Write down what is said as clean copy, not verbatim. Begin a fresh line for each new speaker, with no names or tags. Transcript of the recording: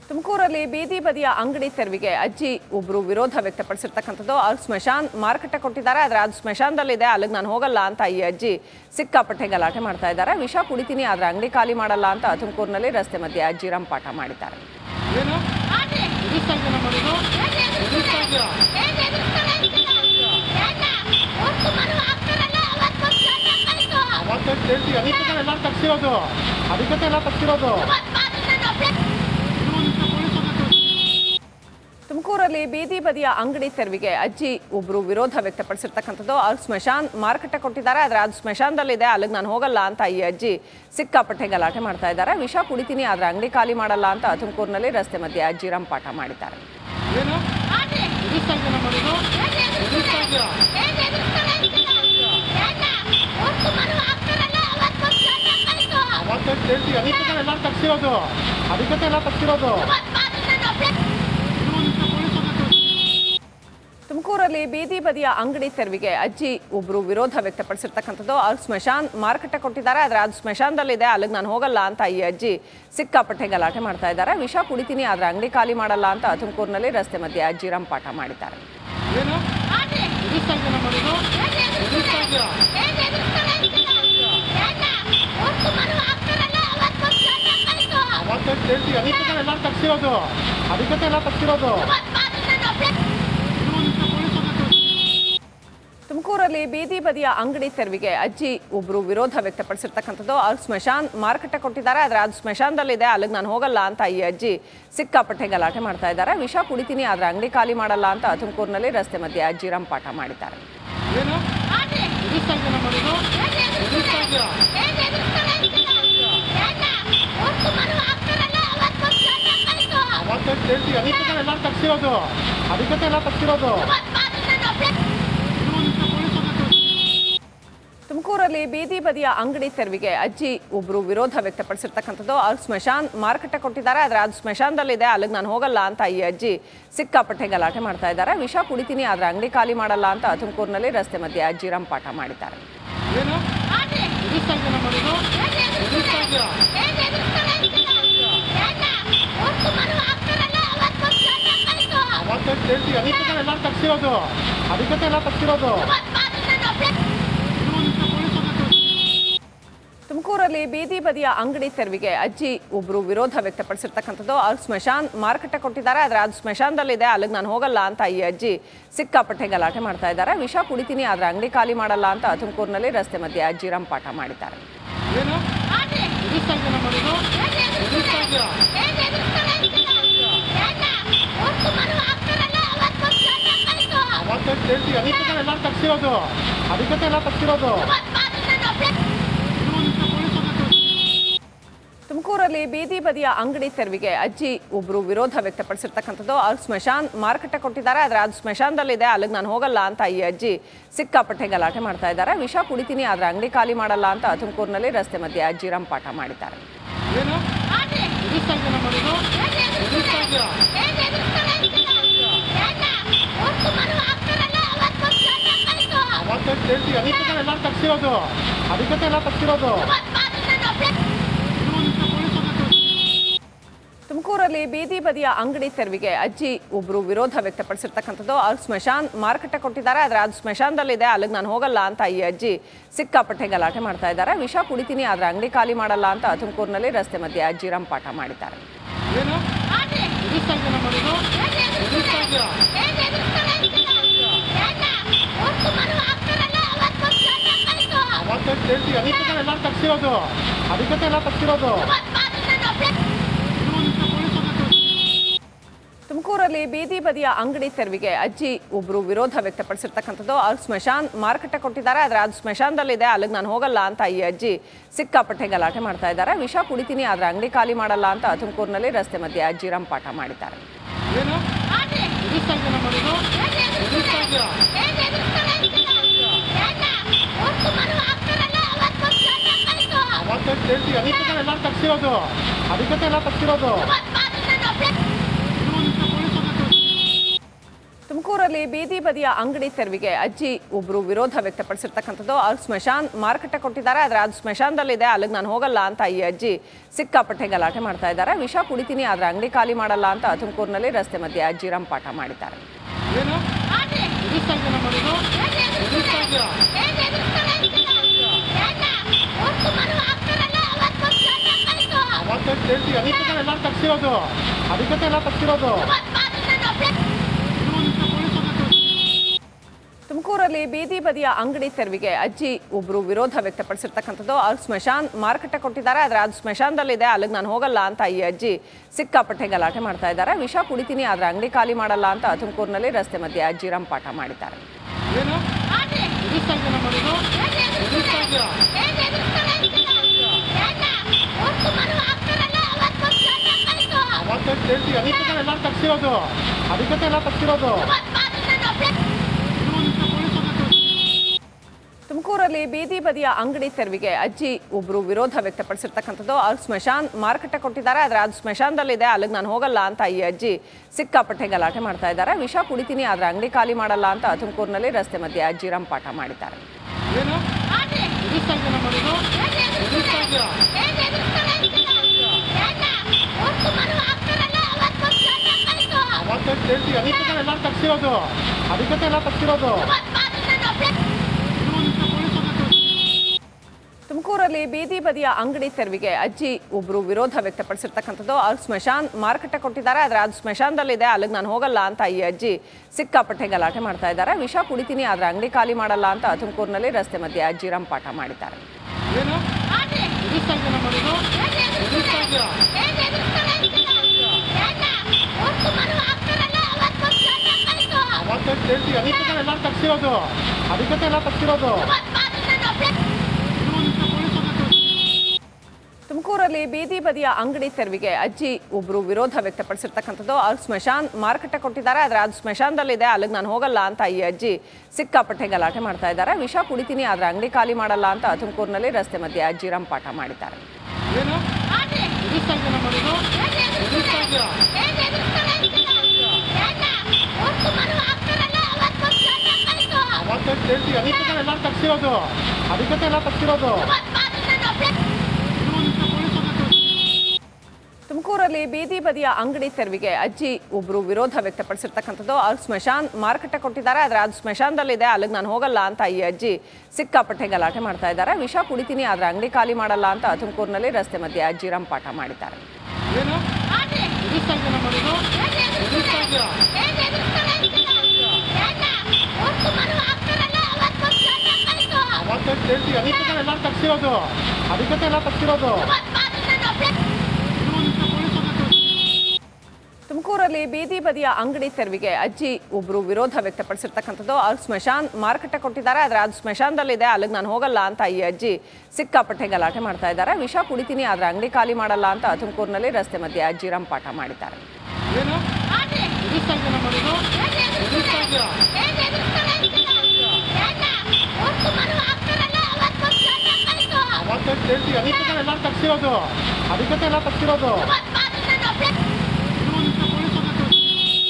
ತುಮಕೂರಲ್ಲಿ ಬೀದಿ ಬದಿಯ ಅಂಗಡಿ ತೆರವಿಗೆ ಅಜ್ಜಿ ಒಬ್ಬರು ವಿರೋಧ ವ್ಯಕ್ತಪಡಿಸಿರ್ತಕ್ಕಂಥದ್ದು. ಅವ್ರು ಸ್ಮಶಾನ ಮಾರುಕಟ್ಟೆ ಕೊಟ್ಟಿದ್ದಾರೆ, ಆದರೆ ಅದು ಸ್ಮಶಾನದಲ್ಲಿದೆ, ಅಲ್ಲಿಗೆ ನಾನು ಹೋಗಲ್ಲ ಅಂತ ಈ ಅಜ್ಜಿ ಸಿಕ್ಕಾಪಟ್ಟೆ ಗಲಾಟೆ ಮಾಡ್ತಾ ಇದ್ದಾರೆ. ವಿಷ ಕುಡಿತೀನಿ, ಆದರೆ ಅಂಗಡಿ ಖಾಲಿ ಮಾಡಲ್ಲ ಅಂತ ತುಮಕೂರಿನಲ್ಲಿ ರಸ್ತೆ ಮಧ್ಯೆ ಅಜ್ಜಿ ರಂಪಾಟ ಮಾಡಿದ್ದಾರೆ. ತುಮಕೂರಲ್ಲಿ ಬೀದಿ ಬದಿಯ ಅಂಗಡಿ ತೆರವಿಗೆ ಅಜ್ಜಿ ಒಬ್ಬರು ವಿರೋಧ ವ್ಯಕ್ತಪಡಿಸಿರ್ತಕ್ಕಂಥದ್ದು. ಅವ್ರು ಸ್ಮಶಾನ ಮಾರುಕಟ್ಟೆ ಕೊಟ್ಟಿದ್ದಾರೆ, ಆದರೆ ಅದು ಸ್ಮಶಾನದಲ್ಲಿದೆ, ಅಲ್ಲಿಗೆ ನಾನು ಹೋಗಲ್ಲ ಅಂತ ಈ ಅಜ್ಜಿ ಸಿಕ್ಕಾಪಟ್ಟೆ ಗಲಾಟೆ ಮಾಡ್ತಾ ಇದ್ದಾರೆ. ವಿಷ ಕುಡಿತೀನಿ, ಆದರೆ ಅಂಗಡಿ ಖಾಲಿ ಮಾಡಲ್ಲ ಅಂತ ತುಮಕೂರಿನಲ್ಲಿ ರಸ್ತೆ ಮಧ್ಯೆ ಅಜ್ಜಿ ರಂಪಾಟ ಮಾಡಿದ್ದಾರೆ. ತುಮಕೂರಲ್ಲಿ ಬೀದಿ ಬದಿಯ ಅಂಗಡಿ ತೆರವಿಗೆ ಅಜ್ಜಿ ಒಬ್ಬರು ವಿರೋಧ ವ್ಯಕ್ತಪಡಿಸಿರ್ತಕ್ಕಂಥದ್ದು. ಅವ್ರು ಸ್ಮಶಾನ ಮಾರುಕಟ್ಟೆ ಕೊಟ್ಟಿದ್ದಾರೆ, ಆದರೆ ಅದು ಸ್ಮಶಾನದಲ್ಲಿದೆ, ಅಲ್ಲಿಗೆ ನಾನು ಹೋಗಲ್ಲ ಅಂತ ಈ ಅಜ್ಜಿ ಸಿಕ್ಕಾಪಟ್ಟೆ ಗಲಾಟೆ ಮಾಡ್ತಾ ಇದ್ದಾರೆ. ವಿಷ ಕುಡಿತೀನಿ, ಆದರೆ ಅಂಗಡಿ ಖಾಲಿ ಮಾಡಲ್ಲ ಅಂತ ತುಮಕೂರಿನಲ್ಲಿ ರಸ್ತೆ ಮಧ್ಯೆ ಅಜ್ಜಿ ರಂಪಾಟ ಮಾಡಿದ್ದಾರೆ. ತುಮಕೂರಲ್ಲಿ ಬೀದಿ ಬದಿಯ ಅಂಗಡಿ ತೆರವಿಗೆ ಅಜ್ಜಿ ಒಬ್ಬರು ವಿರೋಧ ವ್ಯಕ್ತಪಡಿಸಿರ್ತಕ್ಕಂಥದ್ದು. ಅವ್ರು ಸ್ಮಶಾನ ಮಾರುಕಟ್ಟೆ ಕೊಟ್ಟಿದ್ದಾರೆ, ಆದರೆ ಅದು ಸ್ಮಶಾನದಲ್ಲಿದೆ, ಅಲ್ಲಿಗೆ ನಾನು ಹೋಗಲ್ಲ ಅಂತ ಈ ಅಜ್ಜಿ ಸಿಕ್ಕಾಪಟ್ಟೆ ಗಲಾಟೆ ಮಾಡ್ತಾ ಇದ್ದಾರೆ. ವಿಷ ಕುಡಿತೀನಿ, ಆದರೆ ಅಂಗಡಿ ಖಾಲಿ ಮಾಡಲ್ಲ ಅಂತ ತುಮಕೂರಿನಲ್ಲಿ ರಸ್ತೆ ಮಧ್ಯೆ ಅಜ್ಜಿ ರಂಪಾಟ ಮಾಡಿದ್ದಾರೆ. ತುಮಕೂರಲ್ಲಿ ಬೀದಿ ಬದಿಯ ಅಂಗಡಿ ತೆರವಿಗೆ ಅಜ್ಜಿ ಒಬ್ಬರು ವಿರೋಧ ವ್ಯಕ್ತಪಡಿಸಿರ್ತಕ್ಕಂಥದ್ದು. ಅವ್ರು ಸ್ಮಶಾನ ಮಾರುಕಟ್ಟೆ ಕೊಟ್ಟಿದ್ದಾರೆ, ಆದರೆ ಅದು ಸ್ಮಶಾನದಲ್ಲಿದೆ, ಅಲ್ಲಿಗೆ ನಾನು ಹೋಗಲ್ಲ ಅಂತ ಈ ಅಜ್ಜಿ ಸಿಕ್ಕಾಪಟ್ಟೆ ಗಲಾಟೆ ಮಾಡ್ತಾ ಇದ್ದಾರೆ. ವಿಷ ಕುಡಿತೀನಿ, ಆದರೆ ಅಂಗಡಿ ಖಾಲಿ ಮಾಡಲ್ಲ ಅಂತ ತುಮಕೂರಿನಲ್ಲಿ ರಸ್ತೆ ಮಧ್ಯೆ ಅಜ್ಜಿ ರಂಪಾಟ ಮಾಡಿದ್ದಾರೆ. ತುಮಕೂರಲ್ಲಿ ಬೀದಿ ಬದಿಯ ಅಂಗಡಿ ತೆರವಿಗೆ ಅಜ್ಜಿ ಒಬ್ಬರು ವಿರೋಧ ವ್ಯಕ್ತಪಡಿಸಿರ್ತಕ್ಕಂಥದ್ದು. ಅವ್ರು ಸ್ಮಶಾನ ಮಾರುಕಟ್ಟೆ ಕೊಟ್ಟಿದ್ದಾರೆ, ಆದರೆ ಅದು ಸ್ಮಶಾನದಲ್ಲಿದೆ, ಅಲ್ಲಿಗೆ ನಾನು ಹೋಗಲ್ಲ ಅಂತ ಈ ಅಜ್ಜಿ ಸಿಕ್ಕಾಪಟ್ಟೆ ಗಲಾಟೆ ಮಾಡ್ತಾ ಇದ್ದಾರೆ. ವಿಷ ಕುಡಿತೀನಿ, ಆದರೆ ಅಂಗಡಿ ಖಾಲಿ ಮಾಡಲ್ಲ ಅಂತ ತುಮಕೂರಿನಲ್ಲಿ ರಸ್ತೆ ಮಧ್ಯೆ ಅಜ್ಜಿ ರಂಪಾಟ ಮಾಡಿದ್ದಾರೆ. ತುಮಕೂರಲ್ಲಿ ಬೀದಿ ಬದಿಯ ಅಂಗಡಿ ತೆರವಿಗೆ ಅಜ್ಜಿ ಒಬ್ಬರು ವಿರೋಧ ವ್ಯಕ್ತಪಡಿಸಿರ್ತಕ್ಕಂಥದ್ದು. ಅವ್ರು ಸ್ಮಶಾನ ಮಾರುಕಟ್ಟೆ ಕೊಟ್ಟಿದ್ದಾರೆ, ಆದರೆ ಅದು ಸ್ಮಶಾನದಲ್ಲಿದೆ, ಅಲ್ಲಿಗೆ ನಾನು ಹೋಗಲ್ಲ ಅಂತ ಈ ಅಜ್ಜಿ ಸಿಕ್ಕಾಪಟ್ಟೆ ಗಲಾಟೆ ಮಾಡ್ತಾ ಇದ್ದಾರೆ. ವಿಷ ಕುಡಿತೀನಿ, ಆದರೆ ಅಂಗಡಿ ಖಾಲಿ ಮಾಡಲ್ಲ ಅಂತ ತುಮಕೂರಿನಲ್ಲಿ ರಸ್ತೆ ಮಧ್ಯೆ ಅಜ್ಜಿ ರಂಪಾಟ ಮಾಡಿದ್ದಾರೆ. ತುಮಕೂರಲ್ಲಿ ಬೀದಿ ಬದಿಯ ಅಂಗಡಿ ತೆರವಿಗೆ ಅಜ್ಜಿ ಒಬ್ಬರು ವಿರೋಧ ವ್ಯಕ್ತಪಡಿಸಿರ್ತಕ್ಕಂಥದ್ದು. ಅವ್ರು ಸ್ಮಶಾನ ಮಾರುಕಟ್ಟೆ ಕೊಟ್ಟಿದ್ದಾರೆ, ಆದರೆ ಅದು ಸ್ಮಶಾನದಲ್ಲಿದೆ, ಅಲ್ಲಿಗೆ ನಾನು ಹೋಗಲ್ಲ ಅಂತ ಈ ಅಜ್ಜಿ ಸಿಕ್ಕಾಪಟ್ಟೆ ಗಲಾಟೆ ಮಾಡ್ತಾ ಇದ್ದಾರೆ. ವಿಷ ಕುಡಿತೀನಿ, ಆದರೆ ಅಂಗಡಿ ಖಾಲಿ ಮಾಡಲ್ಲ ಅಂತ ತುಮಕೂರಿನಲ್ಲಿ ರಸ್ತೆ ಮಧ್ಯೆ ಅಜ್ಜಿ ರಂಪಾಟ ಮಾಡಿದ್ದಾರೆ. ತುಮಕೂರಲ್ಲಿ ಬೀದಿ ಬದಿಯ ಅಂಗಡಿ ತೆರವಿಗೆ ಅಜ್ಜಿ ಒಬ್ಬರು ವಿರೋಧ ವ್ಯಕ್ತಪಡಿಸಿರ್ತಕ್ಕಂಥದ್ದು. ಅವ್ರು ಸ್ಮಶಾನ ಮಾರುಕಟ್ಟೆ ಕೊಟ್ಟಿದ್ದಾರೆ, ಆದರೆ ಅದು ಸ್ಮಶಾನದಲ್ಲಿದೆ, ಅಲ್ಲಿಗೆ ನಾನು ಹೋಗಲ್ಲ ಅಂತ ಈ ಅಜ್ಜಿ ಸಿಕ್ಕಾಪಟ್ಟೆ ಗಲಾಟೆ ಮಾಡ್ತಾ ಇದ್ದಾರೆ. ವಿಷ ಕುಡಿತೀನಿ, ಆದರೆ ಅಂಗಡಿ ಖಾಲಿ ಮಾಡಲ್ಲ ಅಂತ ತುಮಕೂರಿನಲ್ಲಿ ರಸ್ತೆ ಮಧ್ಯೆ ಅಜ್ಜಿ ರಂಪಾಟ ಮಾಡಿದ್ದಾರೆ. ತುಮಕೂರು ತುಮಕೂರಲ್ಲಿ ಬೀದಿ ಬದಿಯ ಅಂಗಡಿ ತೆರವಿಗೆ ಅಜ್ಜಿ ಒಬ್ರು ವಿರೋಧ ವ್ಯಕ್ತಪಡಿಸಿರ್ತಕ್ಕಂಥದ್ದು. ಅವ್ರು ಸ್ಮಶಾನ್ ಮಾರುಕಟ್ಟೆ ಕೊಟ್ಟಿದ್ದಾರೆ, ಆದ್ರೆ ಅದು ಸ್ಮಶಾನದಲ್ಲಿದೆ, ಅಲ್ಲಿಗೆ ನಾನು ಹೋಗಲ್ಲ ಅಂತ ಈ ಅಜ್ಜಿ ಸಿಕ್ಕಾಪಟ್ಟೆ ಗಲಾಟೆ ಮಾಡ್ತಾ ಇದ್ದಾರೆ. ವಿಷ ಕುಡಿತೀನಿ ಆದ್ರೆ ಅಂಗಡಿ ಖಾಲಿ ಮಾಡಲ್ಲ ಅಂತ ತುಮಕೂರಿನಲ್ಲಿ ರಸ್ತೆ ಮಧ್ಯೆ ಅಜ್ಜಿ ರಂಪಾಟ ಮಾಡಿದ್ದಾರೆ. ತುಮಕೂರಲ್ಲಿ ಬೀದಿ ಬದಿಯ ಅಂಗಡಿ ತೆರವಿಗೆ ಅಜ್ಜಿ ಒಬ್ರು ವಿರೋಧ ವ್ಯಕ್ತಪಡಿಸಿರ್ತಕ್ಕಂಥದ್ದು. ಅವ್ರು ಸ್ಮಶಾನ್ ಮಾರುಕಟ್ಟೆ ಕೊಟ್ಟಿದ್ದಾರೆ, ಆದ್ರೆ ಅದು ಸ್ಮಶಾನದಲ್ಲಿದೆ, ಅಲ್ಲಿಗೆ ನಾನು ಹೋಗಲ್ಲ ಅಂತ ಈ ಅಜ್ಜಿ ಸಿಕ್ಕಾಪಟ್ಟೆ ಗಲಾಟೆ ಮಾಡ್ತಾ ಇದ್ದಾರೆ. ವಿಷ ಕುಡಿತೀನಿ ಆದ್ರೆ ಅಂಗಡಿ ಖಾಲಿ ಮಾಡಲ್ಲ ಅಂತ ತುಮಕೂರಿನಲ್ಲಿ ರಸ್ತೆ ಮಧ್ಯೆ ಅಜ್ಜಿ ರಂಪಾಟ ಮಾಡಿದ್ದಾರೆ. ತುಮಕೂರಲ್ಲಿ ಬೀದಿ ಬದಿಯ ಅಂಗಡಿ ತೆರವಿಗೆ ಅಜ್ಜಿ ಒಬ್ರು ವಿರೋಧ ವ್ಯಕ್ತಪಡಿಸಿರ್ತಕ್ಕಂಥದ್ದು. ಅವ್ರು ಸ್ಮಶಾನ್ ಮಾರುಕಟ್ಟೆ ಕೊಟ್ಟಿದ್ದಾರೆ, ಆದ್ರೆ ಅದು ಸ್ಮಶಾನದಲ್ಲಿದೆ, ಅಲ್ಲಿಗೆ ನಾನು ಹೋಗಲ್ಲ ಅಂತ ಈ ಅಜ್ಜಿ ಸಿಕ್ಕಾಪಟ್ಟೆ ಗಲಾಟೆ ಮಾಡ್ತಾ ಇದ್ದಾರೆ. ವಿಷ ಕುಡಿತೀನಿ ಆದ್ರೆ ಅಂಗಡಿ ಖಾಲಿ ಮಾಡಲ್ಲ ಅಂತ ತುಮಕೂರಿನಲ್ಲಿ ರಸ್ತೆ ಮಧ್ಯೆ ಅಜ್ಜಿ ರಂಪಾಟ ಮಾಡಿದ್ದಾರೆ. ತುಮಕೂರಲ್ಲಿ ಬೀದಿ ಬದಿಯ ಅಂಗಡಿ ತೆರವಿಗೆ ಅಜ್ಜಿ ಒಬ್ರು ವಿರೋಧ ವ್ಯಕ್ತಪಡಿಸಿರ್ತಕ್ಕಂಥದ್ದು. ಅವ್ರು ಸ್ಮಶಾನ್ ಮಾರುಕಟ್ಟೆ ಕೊಟ್ಟಿದ್ದಾರೆ, ಆದ್ರೆ ಅದು ಸ್ಮಶಾನದಲ್ಲಿದೆ, ಅಲ್ಲಿಗೆ ನಾನು ಹೋಗಲ್ಲ ಅಂತ ಈ ಅಜ್ಜಿ ಸಿಕ್ಕಾಪಟ್ಟೆ ಗಲಾಟೆ ಮಾಡ್ತಾ ಇದ್ದಾರೆ. ವಿಷ ಕುಡಿತೀನಿ ಆದ್ರೆ ಅಂಗಡಿ ಖಾಲಿ ಮಾಡಲ್ಲ ಅಂತ ತುಮಕೂರಿನಲ್ಲಿ ರಸ್ತೆ ಮಧ್ಯೆ ಅಜ್ಜಿ ರಂಪಾಟ ಮಾಡಿದ್ದಾರೆ. ತುಮಕೂರಲ್ಲಿ ಬೀದಿ ಬದಿಯ ಅಂಗಡಿ ತೆರವಿಗೆ ಅಜ್ಜಿ ಒಬ್ರು ವಿರೋಧ ವ್ಯಕ್ತಪಡಿಸಿರ್ತಕ್ಕಂಥದ್ದು. ಅವ್ರು ಸ್ಮಶಾನ್ ಮಾರುಕಟ್ಟೆ ಕೊಟ್ಟಿದ್ದಾರೆ, ಆದ್ರೆ ಅದು ಸ್ಮಶಾನದಲ್ಲಿದೆ, ಅಲ್ಲಿಗೆ ನಾನು ಹೋಗಲ್ಲ ಅಂತ ಈ ಅಜ್ಜಿ ಸಿಕ್ಕಾಪಟ್ಟೆ ಗಲಾಟೆ ಮಾಡ್ತಾ ಇದ್ದಾರೆ. ವಿಷ ಕುಡಿತೀನಿ ಆದ್ರೆ ಅಂಗಡಿ ಖಾಲಿ ಮಾಡಲ್ಲ ಅಂತ ತುಮಕೂರಿನಲ್ಲಿ ರಸ್ತೆ ಮಧ್ಯೆ ಅಜ್ಜಿ ರಂಪಾಟ ಮಾಡಿದ್ದಾರೆ. ತುಮಕೂರಲ್ಲಿ ಬೀದಿ ಬದಿಯ ಅಂಗಡಿ ತೆರವಿಗೆ ಅಜ್ಜಿ ಒಬ್ರು ವಿರೋಧ ವ್ಯಕ್ತಪಡಿಸಿರ್ತಕ್ಕಂಥದ್ದು. ಅವ್ರು ಸ್ಮಶಾನ್ ಮಾರುಕಟ್ಟೆ ಕೊಟ್ಟಿದ್ದಾರೆ, ಆದ್ರೆ ಅದು ಸ್ಮಶಾನದಲ್ಲಿದೆ, ಅಲ್ಲಿಗೆ ನಾನು ಹೋಗಲ್ಲ ಅಂತ ಈ ಅಜ್ಜಿ ಸಿಕ್ಕಾಪಟ್ಟೆ ಗಲಾಟೆ ಮಾಡ್ತಾ ಇದ್ದಾರೆ. ವಿಷ ಕುಡಿತೀನಿ ಆದ್ರೆ ಅಂಗಡಿ ಖಾಲಿ ಮಾಡಲ್ಲ ಅಂತ ತುಮಕೂರಿನಲ್ಲಿ ರಸ್ತೆ ಮಧ್ಯೆ ಅಜ್ಜಿ ರಂಪಾಟ ಮಾಡಿದ್ದಾರೆ. ತುಮಕೂರಲ್ಲಿ ಬೀದಿ ಬದಿಯ ಅಂಗಡಿ ತೆರವಿಗೆ ಅಜ್ಜಿ ಒಬ್ರು ವಿರೋಧ ವ್ಯಕ್ತಪಡಿಸಿರ್ತಕ್ಕಂಥದ್ದು. ಅವ್ರು ಸ್ಮಶಾನ್ ಮಾರುಕಟ್ಟೆ ಕೊಟ್ಟಿದ್ದಾರೆ, ಆದ್ರೆ ಅದು ಸ್ಮಶಾನದಲ್ಲಿದೆ, ಅಲ್ಲಿಗೆ ನಾನು ಹೋಗಲ್ಲ ಅಂತ ಈ ಅಜ್ಜಿ ಸಿಕ್ಕಾಪಟ್ಟೆ ಗಲಾಟೆ ಮಾಡ್ತಾ ಇದ್ದಾರೆ. ವಿಷ ಕುಡಿತೀನಿ ಆದ್ರೆ ಅಂಗಡಿ ಖಾಲಿ ಮಾಡಲ್ಲ ಅಂತ ತುಮಕೂರಿನಲ್ಲಿ ರಸ್ತೆ ಮಧ್ಯೆ ಅಜ್ಜಿ ರಂಪಾಟ ಮಾಡಿದ್ದಾರೆ.
ಅದಕ್ಕೆ